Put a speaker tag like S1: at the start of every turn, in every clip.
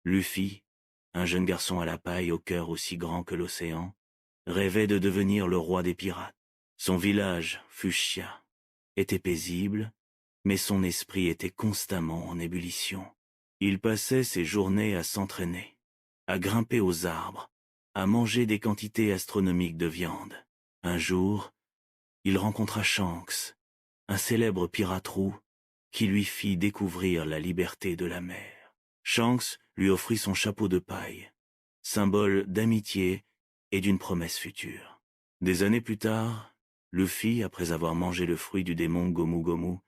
S1: Luffy, un jeune garçon à la paille au cœur aussi grand que l'océan, rêvait de devenir le roi des pirates. Son village, Fuchsia, était paisible, mais son esprit était constamment en ébullition. Il passait ses journées à s'entraîner, à grimper aux arbres, à manger des quantités astronomiques de viande. Un jour, il rencontra Shanks, un célèbre pirate roux, qui lui fit découvrir la liberté de la mer. Shanks lui offrit son chapeau de paille, symbole d'amitié et d'une promesse future. Des années plus tard, Luffy, après avoir mangé le fruit du démon Gomu Gomu,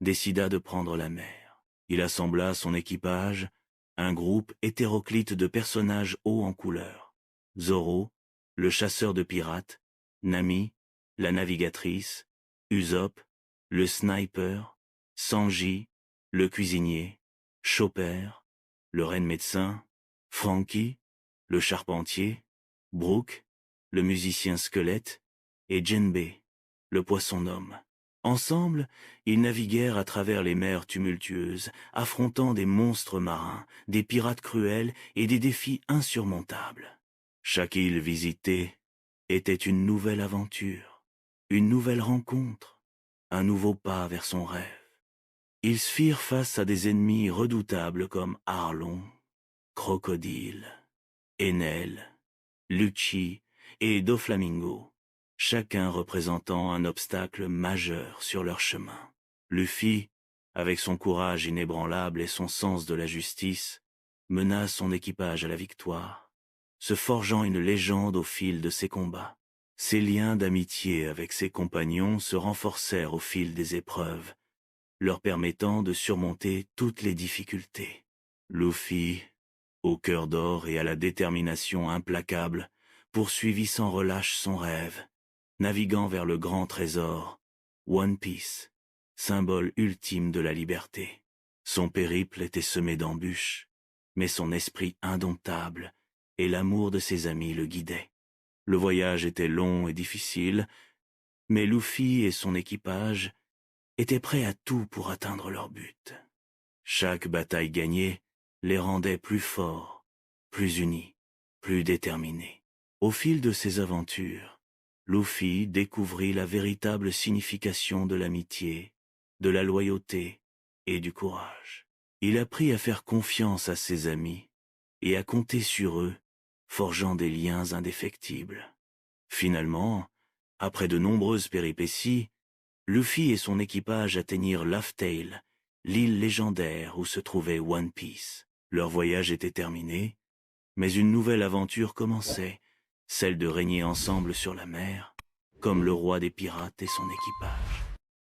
S1: décida de prendre la mer. Il assembla son équipage, un groupe hétéroclite de personnages hauts en couleur. Zoro, le chasseur de pirates, Nami, la navigatrice, Usopp, le sniper, Sanji, le cuisinier, Chopper, le reine médecin, Franky, le charpentier, Brook, le musicien squelette, et Jinbe, le poisson-homme. Ensemble, ils naviguèrent à travers les mers tumultueuses, affrontant des monstres marins, des pirates cruels et des défis insurmontables. Chaque île visitée était une nouvelle aventure, une nouvelle rencontre, un nouveau pas vers son rêve. Ils se firent face à des ennemis redoutables comme Arlong, Crocodile, Enel, Lucci et Doflamingo, chacun représentant un obstacle majeur sur leur chemin. Luffy, avec son courage inébranlable et son sens de la justice, mena son équipage à la victoire, se forgeant une légende au fil de ses combats. Ses liens d'amitié avec ses compagnons se renforcèrent au fil des épreuves, leur permettant de surmonter toutes les difficultés. Luffy, au cœur d'or et à la détermination implacable, poursuivit sans relâche son rêve, naviguant vers le grand trésor, One Piece, symbole ultime de la liberté. Son périple était semé d'embûches, mais son esprit indomptable et l'amour de ses amis le guidaient. Le voyage était long et difficile, mais Luffy et son équipage étaient prêts à tout pour atteindre leur but. Chaque bataille gagnée les rendait plus forts, plus unis, plus déterminés. Au fil de ces aventures, Luffy découvrit la véritable signification de l'amitié, de la loyauté et du courage. Il apprit à faire confiance à ses amis et à compter sur eux, forgeant des liens indéfectibles. Finalement, après de nombreuses péripéties, Luffy et son équipage atteignirent Laugh Tale, l'île légendaire où se trouvait One Piece. Leur voyage était terminé, mais une nouvelle aventure commençait, celle de régner ensemble sur la mer, comme le roi des pirates et son équipage.